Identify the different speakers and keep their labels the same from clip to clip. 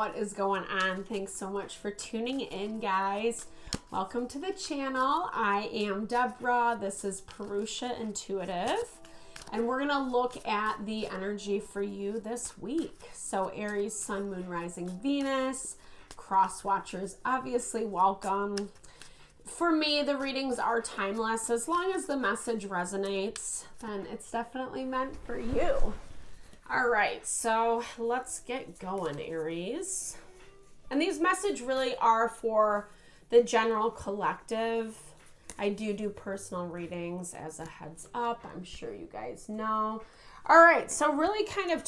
Speaker 1: what is going on? Thanks so much for tuning in, guys. Welcome to the channel. I am Deborah. This is Purusha Intuitive, and we're going to look at the energy for you this week. So Aries, Sun, Moon, Rising, Venus, cross watchers, obviously welcome. For me, the readings are timeless. As long as the message resonates, then it's definitely meant for you. All right, so let's get going, Aries. And these messages really are for the general collective. I do personal readings as a heads up. I'm sure you guys know. All right, so really kind of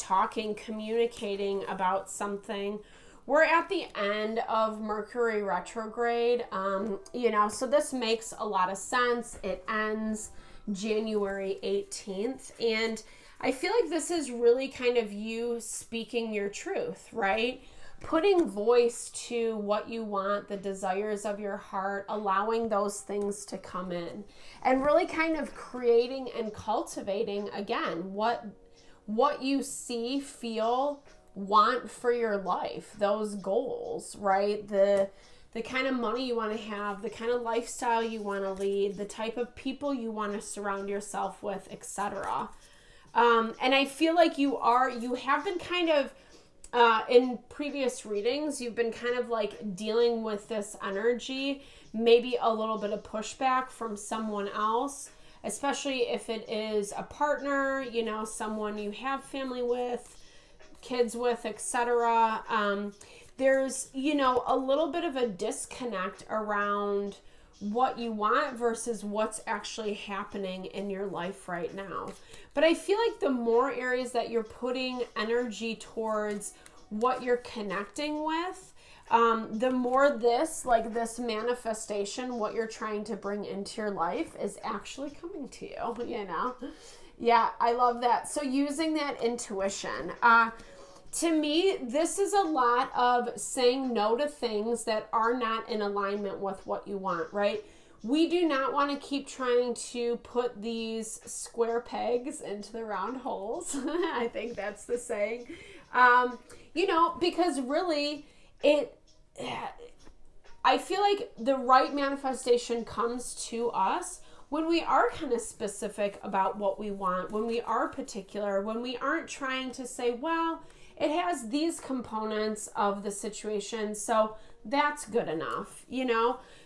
Speaker 1: communicating about something. We're at the end of Mercury retrograde, so this makes a lot of sense. It ends January 18th, and I feel like this is really kind of you speaking your truth, right? Putting voice to what you want, the desires of your heart, allowing those things to come in, and really kind of creating and cultivating, again, what you see, feel, want for your life, those goals, right? The kind of money you want to have, the kind of lifestyle you want to lead, the type of people you want to surround yourself with, etc. And I feel like you have been kind of, in previous readings, you've been kind of like dealing with this energy, maybe a little bit of pushback from someone else, especially if it is a partner, someone you have family with, kids with, etc. There's, a little bit of a disconnect around what you want versus what's actually happening in your life right now. But I feel like the more areas that you're putting energy towards what you're connecting with, the more this manifestation, what you're trying to bring into your life, is actually coming to you, Yeah, I love that. So using that intuition, to me, this is a lot of saying no to things that are not in alignment with what you want, right? We do not want to keep trying to put these square pegs into the round holes. I think that's the saying. Because really, I feel like the right manifestation comes to us when we are kind of specific about what we want, when we are particular, when we aren't trying to say, well, it has these components of the situation, so that's good enough,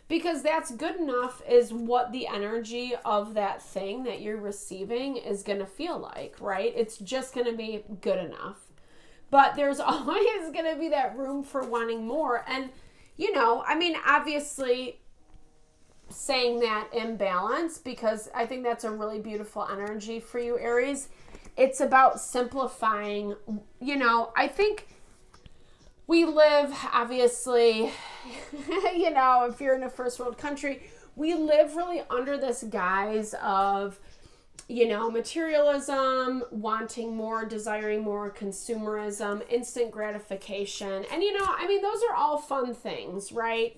Speaker 1: because that's good enough is what the energy of that thing that you're receiving is going to feel like, right? It's just going to be good enough. But there's always going to be that room for wanting more. And, obviously saying that in balance, because I think that's a really beautiful energy for you, Aries. It's about simplifying, I think we live, obviously, if you're in a first world country, we live really under this guise of, materialism, wanting more, desiring more, consumerism, instant gratification. And, those are all fun things, right?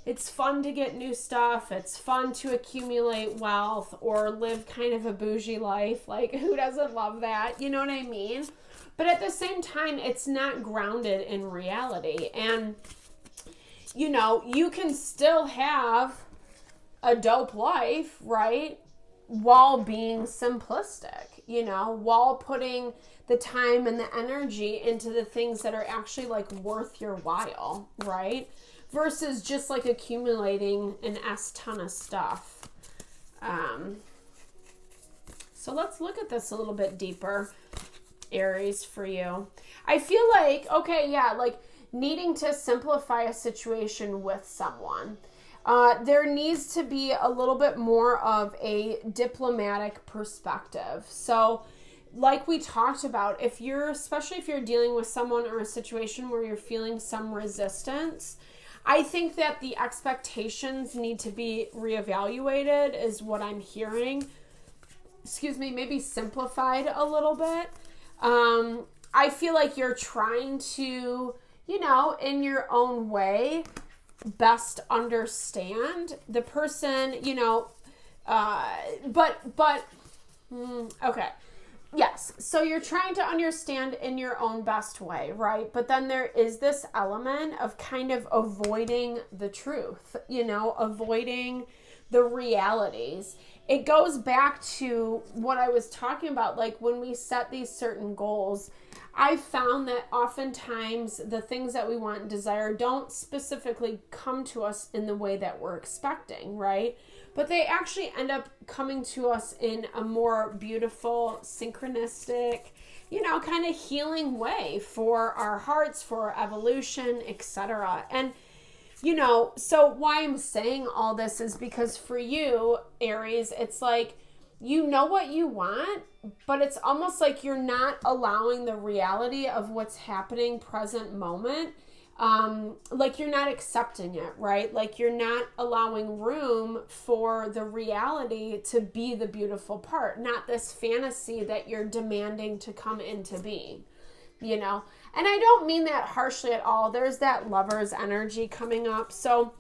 Speaker 1: It's fun to get new stuff. It's fun to accumulate wealth or live kind of a bougie life. Like, who doesn't love that? You know what I mean? But at the same time, it's not grounded in reality. And, you can still have a dope life, right? While being simplistic, while putting the time and the energy into the things that are actually like worth your while, right? Versus just like accumulating an ton of stuff. So let's look at this a little bit deeper, Aries, for you. I feel like, needing to simplify a situation with someone. There needs to be a little bit more of a diplomatic perspective. So like we talked about, especially if you're dealing with someone or a situation where you're feeling some resistance, I think that the expectations need to be reevaluated, is what I'm hearing. Maybe simplified a little bit. I feel like you're trying to, in your own way, best understand the person, okay. Yes. So you're trying to understand in your own best way, right? But then there is this element of kind of avoiding the truth, avoiding the realities. It goes back to what I was talking about, like when we set these certain goals. I found that oftentimes the things that we want and desire don't specifically come to us in the way that we're expecting, right? But they actually end up coming to us in a more beautiful, synchronistic, kind of healing way for our hearts, for our evolution, etc. And, so why I'm saying all this is because for you, Aries, it's like, you know what you want, but it's almost like you're not allowing the reality of what's happening present moment. Like you're not accepting it, right? Like you're not allowing room for the reality to be the beautiful part, not this fantasy that you're demanding to come into being, And I don't mean that harshly at all. There's that Lovers energy coming up. So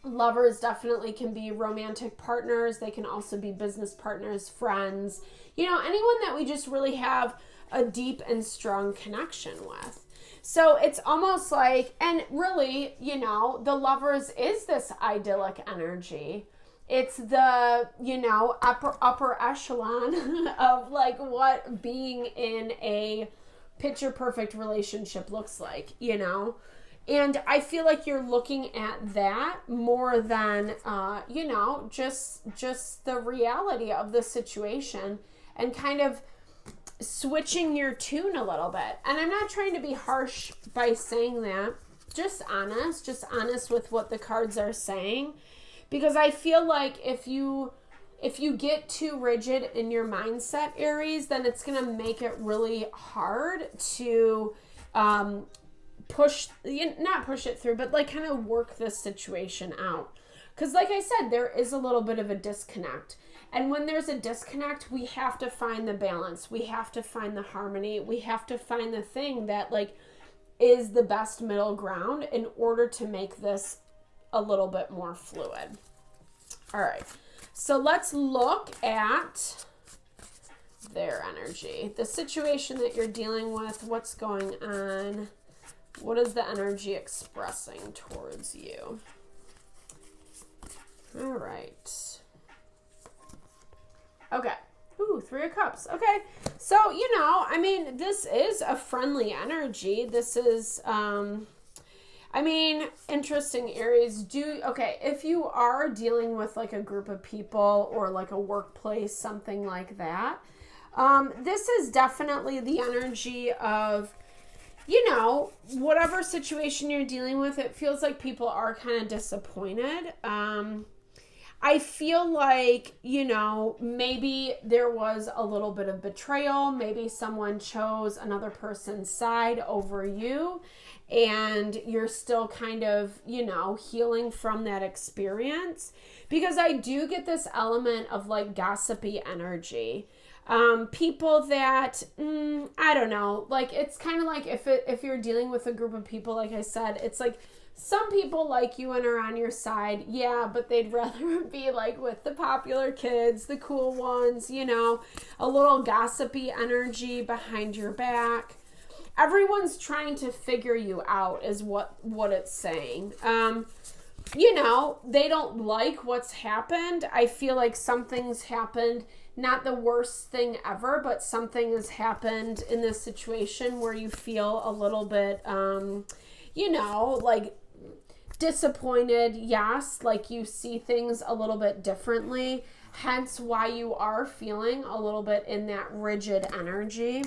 Speaker 1: lovers definitely can be romantic partners. They can also be business partners, friends, anyone that we just really have a deep and strong connection with. So it's almost like, and really, the Lovers is this idyllic energy. It's the, upper echelon of like what being in a picture perfect relationship looks like, And I feel like you're looking at that more than, just the reality of the situation and kind of switching your tune a little bit. And I'm not trying to be harsh by saying that. Just honest with what the cards are saying. Because I feel like if you get too rigid in your mindset, Aries, then it's going to make it really hard to not push it through, but like kind of work this situation out. Because like I said, there is a little bit of a disconnect. And when there's a disconnect, we have to find the balance. We have to find the harmony. We have to find the thing that like is the best middle ground in order to make this a little bit more fluid. All right. So let's look at their energy, the situation that you're dealing with, what's going on. What is the energy expressing towards you? All right. Okay. Ooh, 3 of Cups. Okay. So, this is a friendly energy. This is, interesting, Aries. If you are dealing with like a group of people or like a workplace, something like that, this is definitely the energy of, whatever situation you're dealing with, it feels like people are kind of disappointed. I feel like, maybe there was a little bit of betrayal. Maybe someone chose another person's side over you and you're still kind of, healing from that experience. Because I do get this element of like gossipy energy. People that, I don't know, like it's kind of like if you're dealing with a group of people, like I said, it's like some people like you and are on your side, yeah, but they'd rather be like with the popular kids, the cool ones, a little gossipy energy behind your back. Everyone's trying to figure you out is what it's saying. They don't like what's happened. I feel like something's happened. Not the worst thing ever, but something has happened in this situation where you feel a little bit, like disappointed. Yes, like you see things a little bit differently. Hence why you are feeling a little bit in that rigid energy.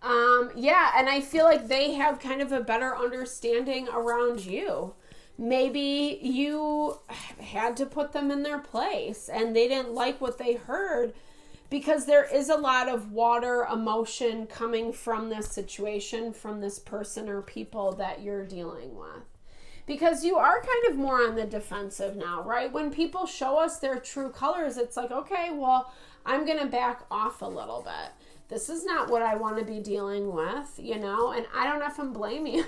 Speaker 1: And I feel like they have kind of a better understanding around you. Maybe you had to put them in their place and they didn't like what they heard, because there is a lot of water emotion coming from this situation, from this person or people that you're dealing with. Because you are kind of more on the defensive now, right? When people show us their true colors, it's like, okay, well, I'm going to back off a little bit. This is not what I want to be dealing with, and I don't often blame you,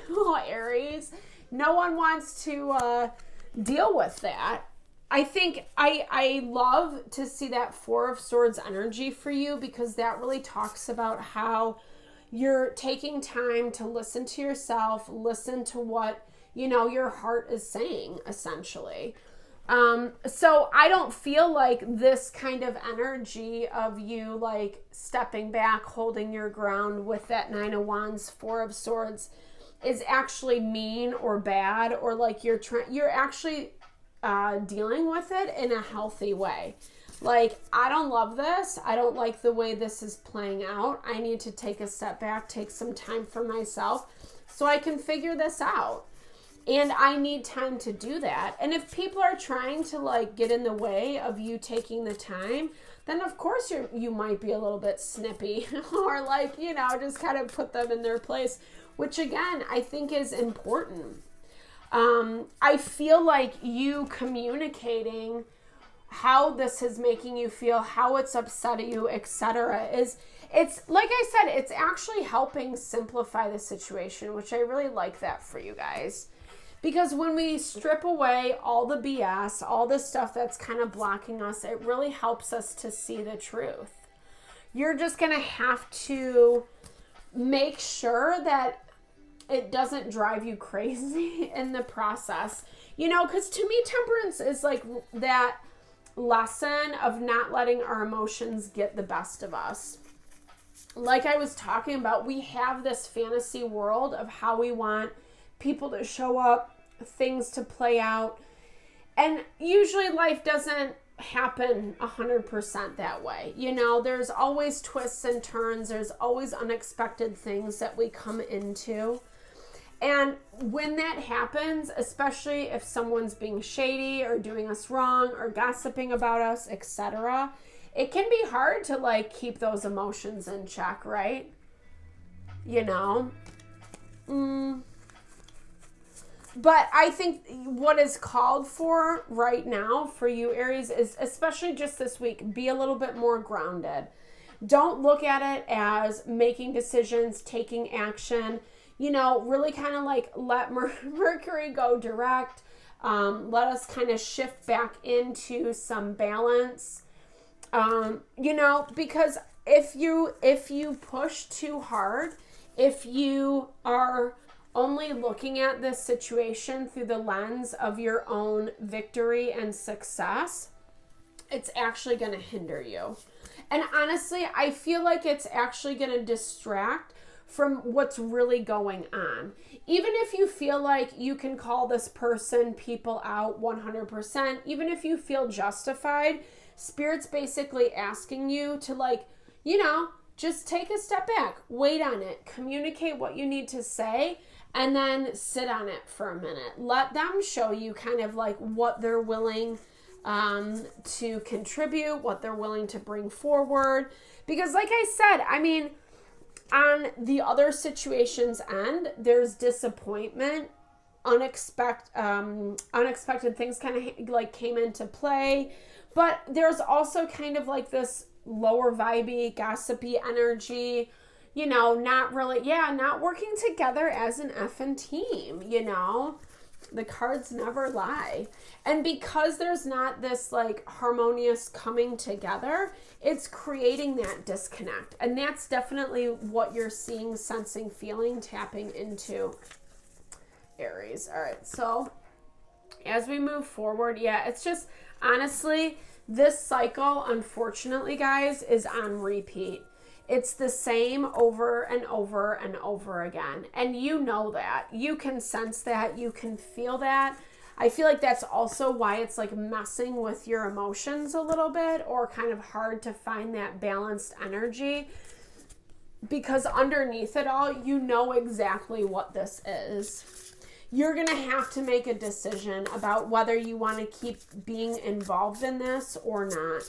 Speaker 1: Aries. No one wants to deal with that. I think I love to see that Four of Swords energy for you, because that really talks about how you're taking time to listen to yourself, listen to what, you know, your heart is saying, essentially. So I don't feel like this kind of energy of you like stepping back, holding your ground with that Nine of Wands, Four of Swords is actually mean or bad, or like you're actually dealing with it in a healthy way. Like, I don't love this. I don't like the way this is playing out. I need to take a step back, take some time for myself so I can figure this out. And I need time to do that. And if people are trying to like get in the way of you taking the time, then of course you might be a little bit snippy or like, you know, just kind of put them in their place, which again, I think is important. I feel like you communicating how this is making you feel, how it's upsetting you, etc. It's like I said, it's actually helping simplify the situation, which I really like that for you guys. Because when we strip away all the BS, all the stuff that's kind of blocking us, it really helps us to see the truth. You're just going to have to make sure that it doesn't drive you crazy in the process. You know, because to me, temperance is like that lesson of not letting our emotions get the best of us. Like I was talking about, we have this fantasy world of how we want people to show up, things to play out. And usually life doesn't happen 100% that way. You know, there's always twists and turns. There's always unexpected things that we come into. And when that happens, especially if someone's being shady or doing us wrong or gossiping about us, etc., it can be hard to like keep those emotions in check, right? You know? But I think what is called for right now for you, Aries, is especially just this week, be a little bit more grounded. Don't look at it as making decisions, taking action. You know, really kind of like let Mercury go direct. Let us kind of shift back into some balance. You know, because if you push too hard, if you are only looking at this situation through the lens of your own victory and success, it's actually going to hinder you. And honestly, I feel like it's actually going to distract from what's really going on. Even if you feel like you can call this person, people out 100%, even if you feel justified, Spirit's basically asking you to like, you know, just take a step back, wait on it, communicate what you need to say, and then sit on it for a minute. Let them show you kind of like what they're willing to contribute, what they're willing to bring forward. Because like I said, I mean, on the other situation's end, there's disappointment, unexpected things kind of like came into play, but there's also kind of like this lower vibey, gossipy energy, you know, not working together as an effing team, you know. The cards never lie. And because there's not this like harmonious coming together, it's creating that disconnect. And that's definitely what you're seeing, sensing, feeling, tapping into, Aries. All right, so as we move forward, yeah, it's just honestly, this cycle, unfortunately, guys, is on repeat. It's the same over and over and over again. And you know that. You can sense that. You can feel that. I feel like that's also why it's like messing with your emotions a little bit, or kind of hard to find that balanced energy. Because underneath it all, you know exactly what this is. You're going to have to make a decision about whether you want to keep being involved in this or not.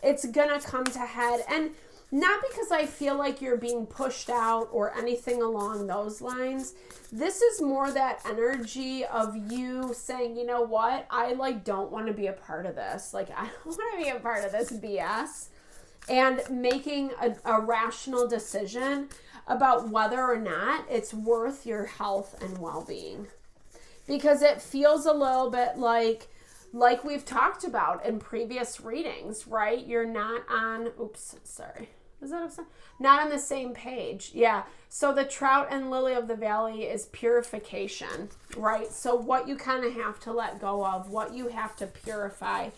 Speaker 1: It's going to come to head. And not because I feel like you're being pushed out or anything along those lines. This is more that energy of you saying, you know what? I like don't want to be a part of this. Like, I don't want to be a part of this BS. And making a rational decision about whether or not it's worth your health and well-being. Because it feels a little bit like like we've talked about in previous readings, right? You're not on, oops, sorry. Is that upside? Not on the same page. Yeah. So the trout and lily of the valley is purification, right? So what you kind of have to let go of, what you have to purify.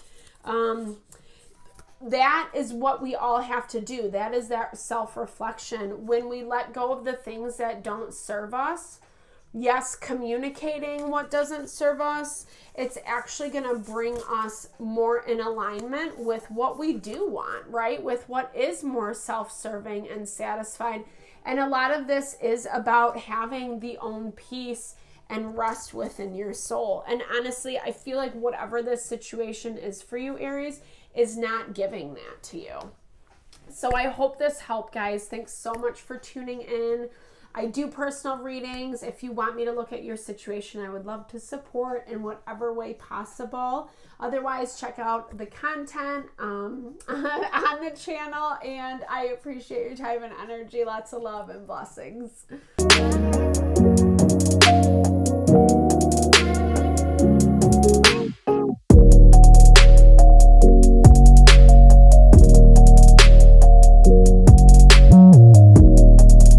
Speaker 1: That is what we all have to do. That is that self-reflection. When we let go of the things that don't serve us, yes, communicating what doesn't serve us, it's actually going to bring us more in alignment with what we do want, right? With what is more self-serving and satisfied. And a lot of this is about having the own peace and rest within your soul. And honestly, I feel like whatever this situation is for you, Aries, is not giving that to you. So I hope this helped, guys. Thanks so much for tuning in. I do personal readings. If you want me to look at your situation, I would love to support in whatever way possible. Otherwise, check out the content on the channel, and I appreciate your time and energy. Lots of love and blessings.